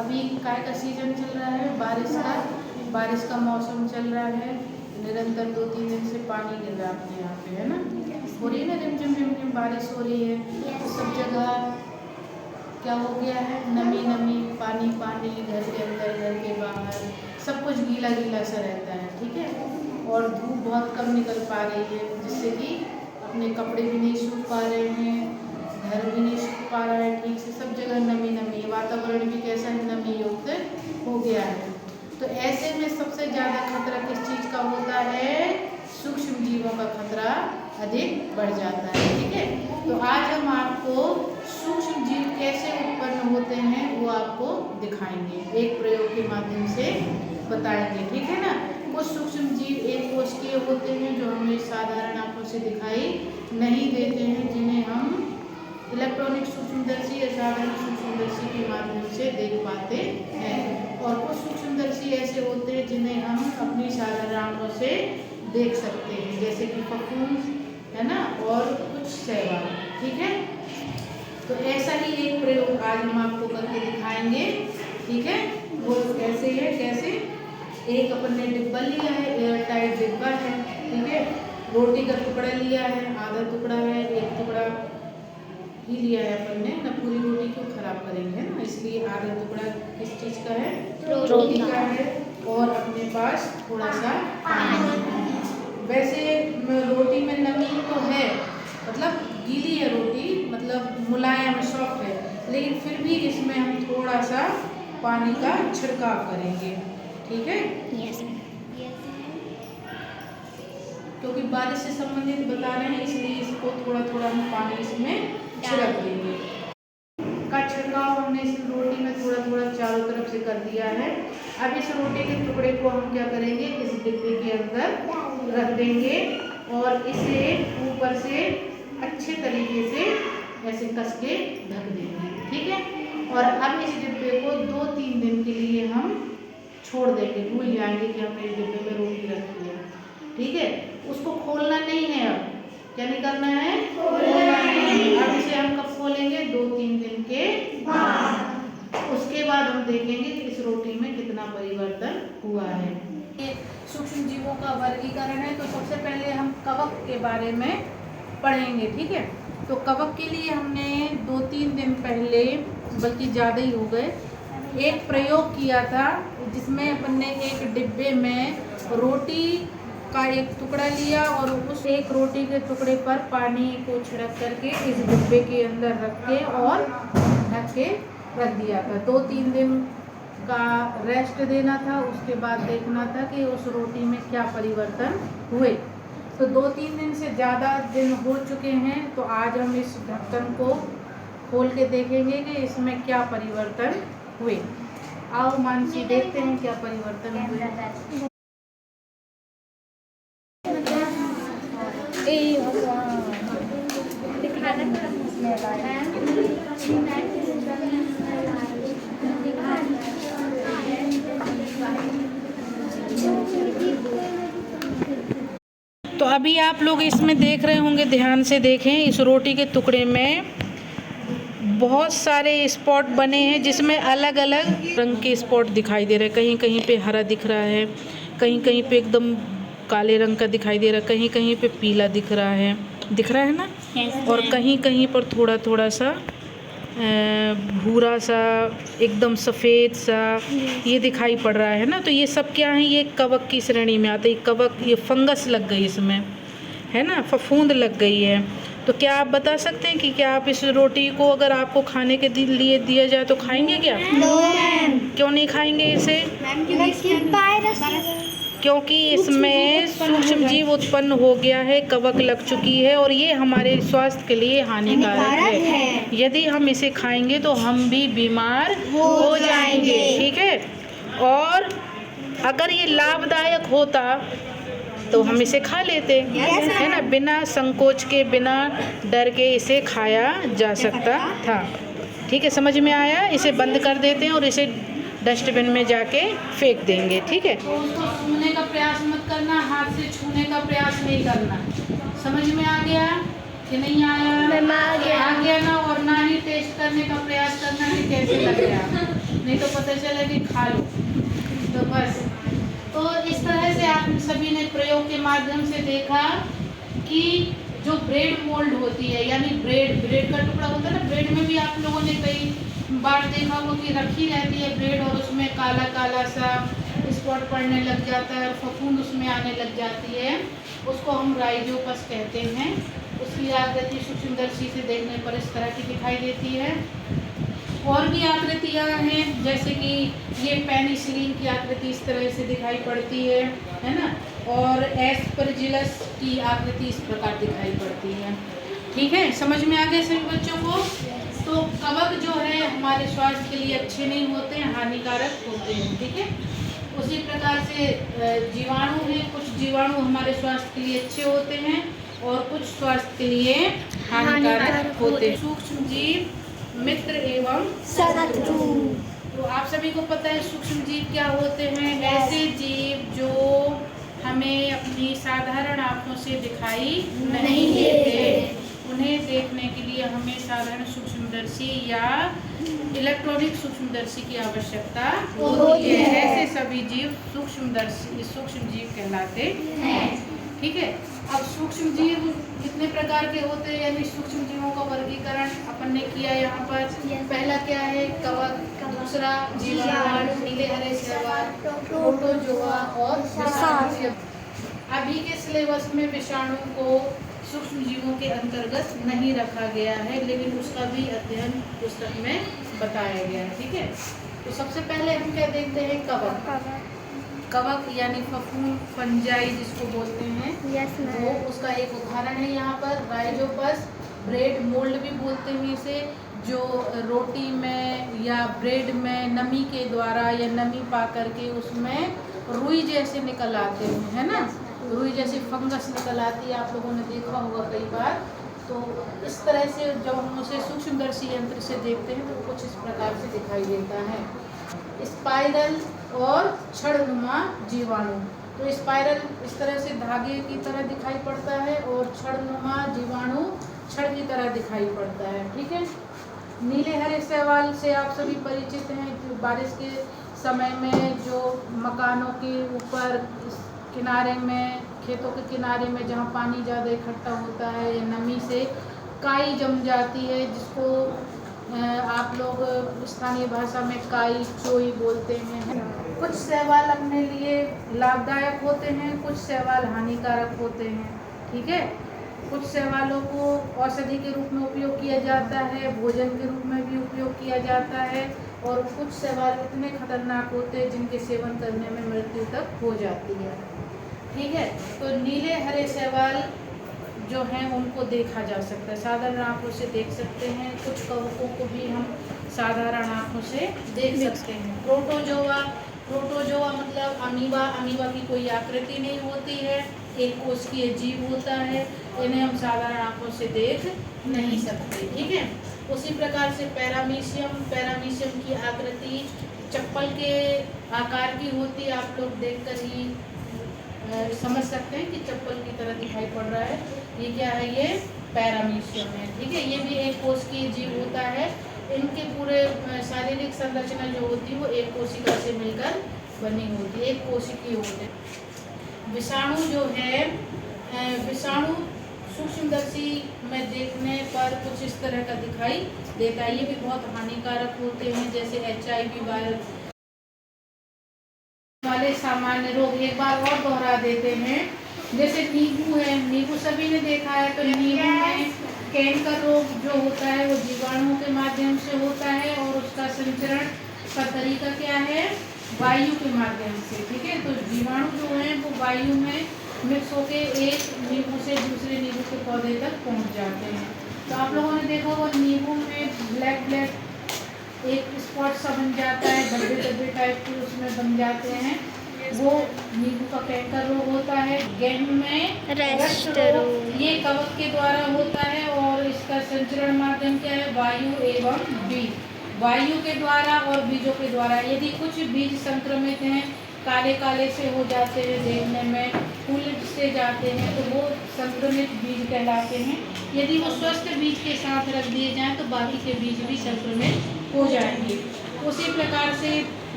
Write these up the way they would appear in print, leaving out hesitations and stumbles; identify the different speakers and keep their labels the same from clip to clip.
Speaker 1: अभी काय का सीजन चल रहा है, बारिश का मौसम चल रहा है। निरंतर 2-3 दिन से पानी गिर रहा है अपने यहाँ पे, है ना। हो रही है ना, रिमझिम रिमझिम बारिश हो रही है। तो सब जगह क्या हो गया है, नमी नमी, पानी पानी, घर के अंदर घर के बाहर सब कुछ गीला गीला सा रहता है, ठीक है। और धूप बहुत कम निकल पा रही है, जिससे कि अपने कपड़े भी नहीं सूख पा रहे हैं, घर भी नहीं सूख पा रहा है ठीक से, सब जगह नमी नमी, वातावरण भी कैसा है, नमी युक्त हो गया है। तो ऐसे में सबसे ज़्यादा खतरा किस चीज़ का होता है, सूक्ष्म जीवों का खतरा अधिक बढ़ जाता है, ठीक है। तो आज हम आपको सूक्ष्म जीव कैसे उत्पन्न होते हैं वो आपको दिखाएंगे, एक प्रयोग के माध्यम से बताएंगे, ठीक है ना। कुछ सूक्ष्म जीव एक कोशिकीय होते हैं जो हमें साधारण आंखों से दिखाई नहीं देते हैं, जिन्हें हम इलेक्ट्रॉनिक सूक्ष्मदर्शी या साधारण सूक्ष्मदर्शी के माध्यम से देख पाते हैं। और कुछ सूक्ष्मदर्शी ऐसे होते हैं जिन्हें हम अपनी साधारण आंखों से देख सकते हैं, जैसे कि फफूंद, है ना, और कुछ शैवाल, ठीक है। तो ऐसा ही एक प्रयोग आज हम आपको करके दिखाएंगे, ठीक है। वो कैसे है, कैसे, एक अपन ने डिब्बा लिया है, एयर टाइट डिब्बा है, ठीक है। रोटी का टुकड़ा लिया है, आधा टुकड़ा है, एक टुकड़ा ही लिया है अपन ने ना, पूरी रोटी क्यों खराब करेंगे ना, इसलिए आधा टुकड़ा किस चीज़ का है, रोटी का है। और अपने पास थोड़ा सा पानी है। वैसे रोटी में नमी तो है, मतलब गीली है रोटी, मतलब मुलायम सॉफ्ट है, लेकिन फिर भी इसमें हम थोड़ा सा पानी का छिड़काव करेंगे, ठीक है। क्योंकि बारिश से संबंधित बता रहे हैं, इसलिए इसको थोड़ा थोड़ा हम पानी इसमें छिड़क देंगे। का छिड़काव हमने इस रोटी में थोड़ा थोड़ा चारों तरफ से कर दिया है। अब इस रोटी के टुकड़े को हम क्या करेंगे, इस डिब्बे के अंदर रख देंगे और इसे ऊपर से अच्छे तरीके से ऐसे कस के ढक देंगे, ठीक है। और अब इस डिब्बे को 2-3 दिन के लिए हम छोड़ देंगे, भूल जाएंगे कि हमने इस डिब्बे में रोटी रखी है, ठीक है। उसको खोलना नहीं है, अब क्या नहीं करना है, खोलना नहीं। अब इसे हम कब खोलेंगे, 2-3 दिन के बाद। उसके बाद हम देखेंगे कि इस रोटी में कितना परिवर्तन हुआ है। ये सूक्ष्म जीवों का वर्गीकरण है। तो सबसे पहले हम कवक के बारे में पढ़ेंगे, ठीक है। तो कवक के लिए हमने 2-3 दिन पहले, बल्कि ज़्यादा ही हो गए, एक प्रयोग किया था, जिसमें अपन ने एक डिब्बे में रोटी का एक टुकड़ा लिया और उस एक रोटी के टुकड़े पर पानी को छिड़क करके इस डिब्बे के अंदर रख के और ढक के रख दिया था। 2-3 दिन का रेस्ट देना था, उसके बाद देखना था कि उस रोटी में क्या परिवर्तन हुए। तो 2-3 दिन से ज़्यादा दिन हो चुके हैं, तो आज हम इस ढक्कन को खोल के देखेंगे कि इसमें क्या परिवर्तन हुए। आओ मानसी, देखते हैं क्या परिवर्तन हुए। तो अभी आप लोग इसमें देख रहे होंगे, ध्यान से देखें, इस रोटी के टुकड़े में बहुत सारे स्पॉट बने हैं, जिसमें अलग अलग रंग के स्पॉट दिखाई दे रहे हैं। कहीं कहीं पे हरा दिख रहा है, कहीं कहीं पे एकदम काले रंग का दिखाई दे रहा है, कहीं कहीं पे पीला दिख रहा है ना। और कहीं कहीं पर थोड़ा थोड़ा सा भूरा सा, एकदम सफ़ेद सा ये दिखाई पड़ रहा है ना। तो ये सब क्या है, ये कवक की श्रेणी में आते हैं। कवक, ये फंगस लग गई इसमें, है ना, फफूंद लग गई है। तो क्या आप बता सकते हैं कि क्या आप इस रोटी को अगर आपको खाने के लिए दिया जाए तो खाएंगे क्या? क्यों नहीं खाएंगे इसे? क्योंकि इसमें सूक्ष्म जीव उत्पन्न हो गया है, कवक लग चुकी है और ये हमारे स्वास्थ्य के लिए हानिकारक है। यदि हम इसे खाएंगे तो हम भी बीमार हो जाएंगे, ठीक है। और अगर ये लाभदायक होता तो हम इसे खा लेते, है ना, बिना संकोच के, बिना डर के इसे खाया जा सकता था, ठीक है। समझ में आया? इसे बंद कर देते हैं और इसे डस्टबिन में जाके फेंक देंगे, ठीक है। तो उसको छूने का प्रयास मत करना, हाथ से छूने का प्रयास नहीं करना। समझ में आ गया कि नहीं आया? आ गया ना। और ना ही टेस्ट करने का प्रयास करना है कैसे लग रहा है। नहीं तो पता चला कि खा लो। तो बस तो इस तरह से आप सभी ने प्रयोग के माध्यम से देखा कि जो ब्रेड मोल्ड होती है, यानी ब्रेड का टुकड़ा होता है ना, ब्रेड में भी आप लोगों ने कई बार देखा होगा कि रखी रहती है ब्रेड और उसमें काला काला सा स्पॉट पड़ने लग जाता है और फफूंद उसमें आने लग जाती है, उसको हम राइजोपस कहते हैं। उसकी आकृति सूक्ष्मदर्शी से देखने पर इस तरह की दिखाई देती है। और भी आकृतियाँ हैं, जैसे कि ये पेनिसिलिन की आकृति इस तरह से दिखाई पड़ती है ना, और एस्परजिलस की आकृति इस प्रकार दिखाई पड़ती है। ठीक है, समझ में आ गए सभी बच्चों को? तो कवक जो है हमारे स्वास्थ्य के लिए अच्छे नहीं होते हैं, हानिकारक होते हैं। ठीक है, उसी प्रकार से जीवाणु हैं, कुछ जीवाणु हमारे स्वास्थ्य के लिए अच्छे होते हैं और कुछ स्वास्थ्य के लिए हानिकारक होते हैं। सूक्ष्म जीव मित्र एवं शत्रु। तो आप सभी को पता है सूक्ष्म जीव क्या होते हैं? ऐसे जीव जो हमें अपनी साधारण आंखों से दिखाई नहीं देते, उन्हें देखने के लिए हमें साधारण सूक्ष्मदर्शी या इलेक्ट्रॉनिक सूक्ष्मदर्शी की आवश्यकता होती है। ऐसे सभी जीव सूक्ष्म जीव कहलाते हैं। ठीक है, अब सूक्ष्म जीव कितने प्रकार के होते हैं, यानी सूक्ष्म जीवों का वर्गीकरण अपन ने किया यहाँ पर। पहला क्या है? कवक, दूसरा जीवाणु, नीले हरे शैवाल, प्रोटोजोआ और विषाणु। अभी के सिलेबस में विषाणु को सूक्ष्म जीवों के अंतर्गत नहीं रखा गया है, लेकिन उसका भी अध्ययन पुस्तक में बताया गया है। ठीक है, तो सबसे पहले हम क्या देखते हैं? कवक। कवक यानी फफूंद, फंजाई जिसको बोलते हैं, वो उसका एक उदाहरण है यहाँ पर राइजोपस। ब्रेड मोल्ड भी बोलते हैं इसे, जो रोटी में या ब्रेड में नमी के द्वारा या नमी पा करके उसमें रुई जैसे निकल आते हैं, है ना, रुई जैसी फंगस निकल आती है, आप लोगों ने देखा होगा कई बार। तो इस तरह से जब हम उसे सूक्ष्मदर्शी यंत्र से देखते हैं तो कुछ इस प्रकार से दिखाई देता है। स्पाइरल और छड़नुमा जीवाणु। तो स्पाइरल इस तरह से धागे की तरह दिखाई पड़ता है और छड़नुमा जीवाणु छड़ की तरह दिखाई पड़ता है। ठीक है, नीले हरे शैवाल से आप सभी परिचित हैं। जो बारिश के समय में जो मकानों के ऊपर किनारे में, खेतों के किनारे में जहाँ पानी ज़्यादा इकट्ठा होता है या नमी से काई जम जाती है, जिसको आप लोग स्थानीय भाषा में काई चोई बोलते हैं। कुछ शैवाल अपने लिए लाभदायक होते हैं, कुछ शैवाल हानिकारक होते हैं। ठीक है, कुछ शैवालों को औषधि के रूप में उपयोग किया जाता है, भोजन के रूप में भी उपयोग किया जाता है, और कुछ शैवाल इतने खतरनाक होते हैं जिनके सेवन करने में मृत्यु तक हो जाती है। ठीक है, तो नीले हरे शैवाल जो हैं उनको देखा जा सकता है, साधारण आंखों से देख सकते हैं। कुछ कवकों को भी हम साधारण आंखों से देख सकते हैं। प्रोटोजोआ मतलब अमीबा की कोई आकृति नहीं होती है, एक कोशिकीय जीव होता है, इन्हें हम साधारण आंखों से देख नहीं सकते। ठीक है, उसी प्रकार से पैरामीशियम की आकृति चप्पल के आकार की होती है। आप लोग देखकर ही समझ सकते हैं कि चप्पल की तरह दिखाई पड़ रहा है। ये क्या है? ये पैरामीशियम है। ठीक है, ये भी एक कोशिकीय जीव होता है। इनके पूरे शारीरिक संरचना जो होती है वो एक कोशिका से मिलकर बनी होती है, एक कोशिकीय होते हैं। विषाणु जो है, विषाणु सूक्ष्मदर्शी में देखने पर कुछ इस तरह का दिखाई देता है। ये भी बहुत हानिकारक होते हैं, जैसे HIV वायरस वाले सामान्य रोग। एक बार और दोहरा देते हैं, जैसे नींबू है, नींबू सभी ने देखा है। तो नींबू में कैंकर रोग जो होता है वो जीवाणुओं के माध्यम से होता है, और उसका संचरण का तरीका क्या है? वायु के माध्यम से। ठीक है, तो जीवाणु जो हैं वो वायु में मिक्स होके एक नींबू से दूसरे नींबू के पौधे तक पहुंच जाते हैं। तो आप लोगों ने देखा होगा नींबू में ब्लैक एक स्पॉट सा बन जाता है, धब्बे टाइप के उसमें बन जाते हैं, वो नींबू का कैंकर रोग होता है। गेहूं में रस्ट रोग, ये कवक के द्वारा होता है, और इसका संचरण माध्यम क्या है? वायु एवं बीज, वायु के द्वारा और बीजों के द्वारा। यदि कुछ बीज संक्रमित हैं, काले काले से हो जाते हैं, देखने में फूल से जाते हैं, तो वो संक्रमित बीज कहलाते हैं। यदि वो स्वस्थ बीज के साथ रख दिए जाएं तो बाकी के बीज भी संक्रमित हो जाएंगे। उसी प्रकार से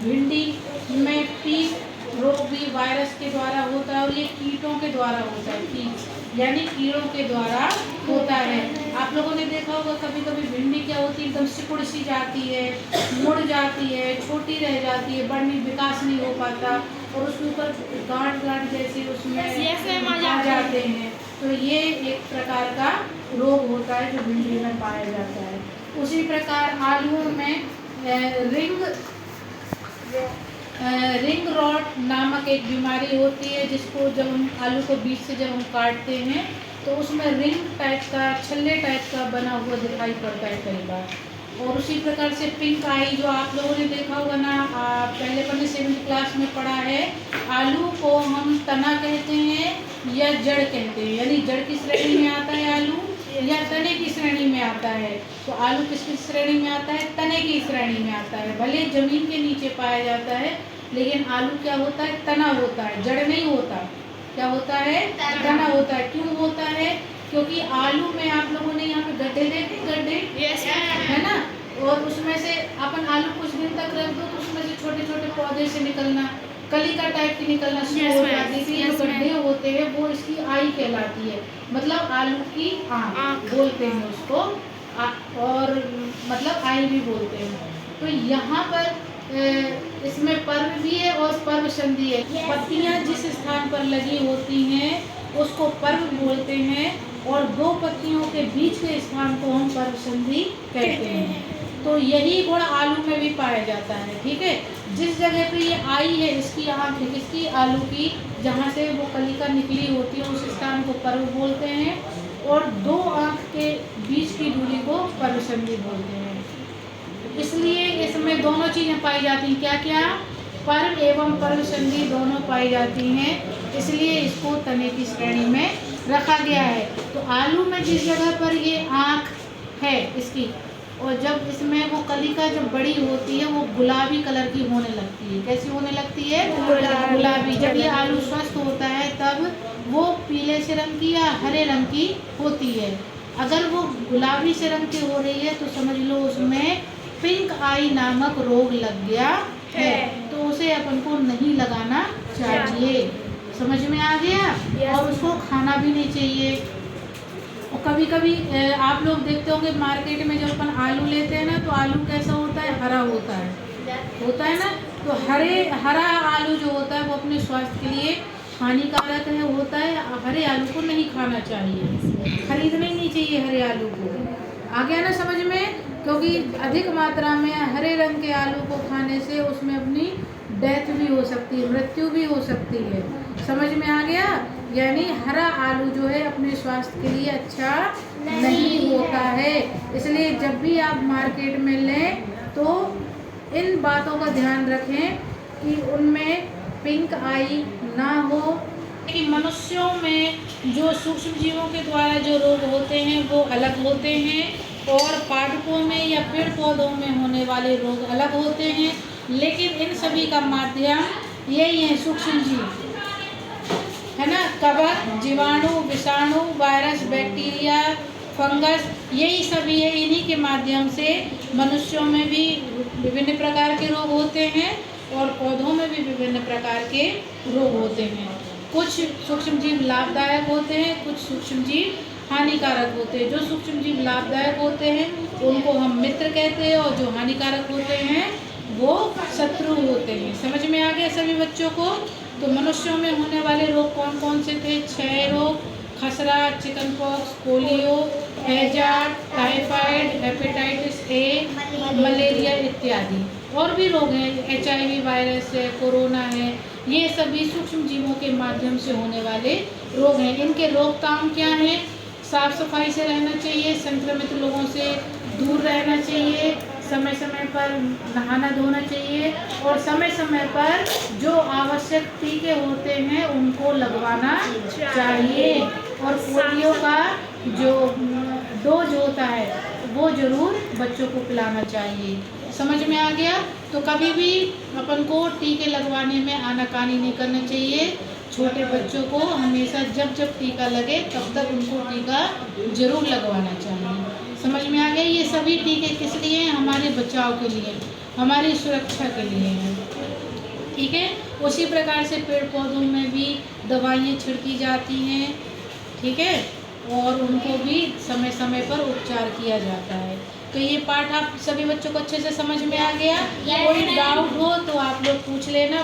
Speaker 1: भिंडी में पीक रोग भी वायरस के द्वारा होता है और ये कीटों के द्वारा होता है, कीट यानी कीड़ों के द्वारा होता है। आप लोगों ने देखा होगा कभी कभी भिंडी क्या होती है, एकदम सिकुड़ सी जाती है, मुड़ जाती है, छोटी रह जाती है, बढ़नी विकास नहीं हो पाता और उसके ऊपर गांठ गांठ जैसे उसमें आ जाते हैं। तो ये एक प्रकार का रोग होता है जो भिंडी में पाया जाता है। उसी प्रकार आलूओं में रिंग रॉट नामक एक बीमारी होती है, जिसको जब हम आलू को बीच से जब हम काटते हैं तो उसमें रिंग टाइप का, छल्ले टाइप का बना हुआ दिखाई पड़ता है कई बार। और उसी प्रकार से पिंक आई जो आप लोगों ने देखा होगा ना, पहले पहले 7th क्लास में पढ़ा है, आलू को हम तना कहते हैं या जड़ कहते हैं, यानी जड़ की श्रेणी में आता है आलू या तने की श्रेणी में आता है। तो आलू किसकी श्रेणी में आता है? तने की श्रेणी में आता है। भले जमीन के नीचे पाया जाता है लेकिन आलू क्या होता है? तना होता है, जड़ नहीं होता। क्या होता है? तना होता है। क्यों होता है? क्योंकि आलू में आप लोगों ने यहाँ पे गड्ढे देखे, गड्ढे है ना, और उसमें से अपन आलू कुछ दिन तक रख दो तो उसमें से छोटे छोटे पौधे से निकलना, कलिका टाइप की निकलना शुरू हो जाती है। जो गड्ढे होते हैं वो इसकी आई कहलाती है, मतलब आलू की आँख बोलते हैं उसको, और मतलब आई भी बोलते हैं। तो यहाँ पर इसमें पर्व भी है और पर्व संधि है। पत्तियाँ जिस स्थान पर लगी होती हैं उसको पर्व बोलते हैं और दो पत्तियों के बीच के स्थान को हम पर्व संधि कहते हैं। तो यही गुण आलू में भी पाया जाता है। ठीक है, जिस जगह पे ये आई है, इसकी आँख है, किसकी? आलू की, जहाँ से वो कलिका निकली होती है उस स्थान को पर्व बोलते हैं, और दो आँख के बीच की दूरी को पर्व संधि बोलते हैं। इसलिए इसमें दोनों चीज़ें पाई जाती हैं। क्या क्या? पर्व एवं पर्व संधि दोनों पाई जाती हैं, इसलिए इसको तने की श्रेणी में रखा गया है। तो आलू में जिस जगह पर ये आँख है इसकी, और जब इसमें वो कलिका जब बड़ी होती है वो गुलाबी कलर की होने लगती है। कैसी होने लगती है? गुलाबी। जब ये आलू स्वस्थ होता है तब वो पीले से रंग की या हरे रंग की होती है। अगर वो गुलाबी से रंग की हो रही है तो समझ लो उसमें पिंक आई नामक रोग लग गया है, तो उसे अपन को नहीं लगाना चाहिए। समझ में आ गया? और उसको खाना भी नहीं चाहिए। और कभी कभी आप लोग देखते होंगे मार्केट में जब अपन आलू लेते हैं ना, तो आलू कैसा होता है? हरा होता है ना। तो हरा आलू जो होता है वो अपने स्वास्थ्य के लिए हानिकारक है होता है। हरे आलू को नहीं खाना चाहिए, खरीदना ही नहीं चाहिए हरे आलू को। आ गया ना समझ में? क्योंकि अधिक मात्रा में हरे रंग के आलू को खाने से उसमें अपनी डेथ भी हो सकती है, मृत्यु भी हो सकती है। समझ में आ गया? यानी हरा आलू जो है अपने स्वास्थ्य के लिए अच्छा नहीं होता है। इसलिए जब भी आप मार्केट में लें तो इन बातों का ध्यान रखें कि उनमें पिंक आई ना हो। कि मनुष्यों में जो सूक्ष्म जीवों के द्वारा जो रोग होते हैं वो अलग होते हैं, और पादपों में या पेड़ पौधों में होने वाले रोग अलग होते हैं, लेकिन इन सभी का माध्यम यही है, सूक्ष्म जीव है ना। कवक, जीवाणु, विषाणु, वायरस, बैक्टीरिया, फंगस, यही सभी है। इन्हीं के माध्यम से मनुष्यों में भी विभिन्न प्रकार के रोग होते हैं और पौधों में भी विभिन्न प्रकार के रोग होते हैं। कुछ सूक्ष्म जीव लाभदायक होते हैं, कुछ सूक्ष्म जीव हानिकारक होते हैं। जो सूक्ष्म जीव लाभदायक होते हैं उनको हम मित्र कहते हैं, और जो हानिकारक होते हैं वो शत्रु होते हैं। समझ में आ गया सभी बच्चों को? तो मनुष्यों में होने वाले रोग कौन कौन से थे? क्षय रोग, खसरा, चिकन पॉक्स, पोलियो, हैजा, टाइफाइड, हेपेटाइटिस ए, मलेरिया इत्यादि। और भी रोग हैं, HIV वायरस है, कोरोना है, ये सभी सूक्ष्म जीवों के माध्यम से होने वाले रोग हैं। इनके रोकथाम क्या हैं? साफ सफाई से रहना चाहिए, संक्रमित लोगों से दूर रहना चाहिए, समय समय पर नहाना धोना चाहिए, और समय समय पर जो आवश्यक टीके होते हैं उनको लगवाना चाहिए। और पोलियो का जो डोज होता है वो ज़रूर बच्चों को पिलाना चाहिए। समझ में आ गया? तो कभी भी अपन को टीके लगवाने में आनाकानी नहीं करना चाहिए। छोटे बच्चों को हमेशा जब जब टीका लगे तब तक उनको टीका जरूर लगवाना चाहिए। समझ में आ गया? ये सभी टीके किस लिए हैं? हमारे बचाव के लिए। हमारी सुरक्षा के लिए है। ठीक है, उसी प्रकार से पेड़ पौधों में भी दवाइयाँ छिड़की जाती हैं। ठीक है, और उनको भी समय समय पर उपचार किया जाता है। तो ये पाठ आप सभी बच्चों को अच्छे से समझ में आ गया। कोई डाउट हो तो आप लोग पूछ लेना।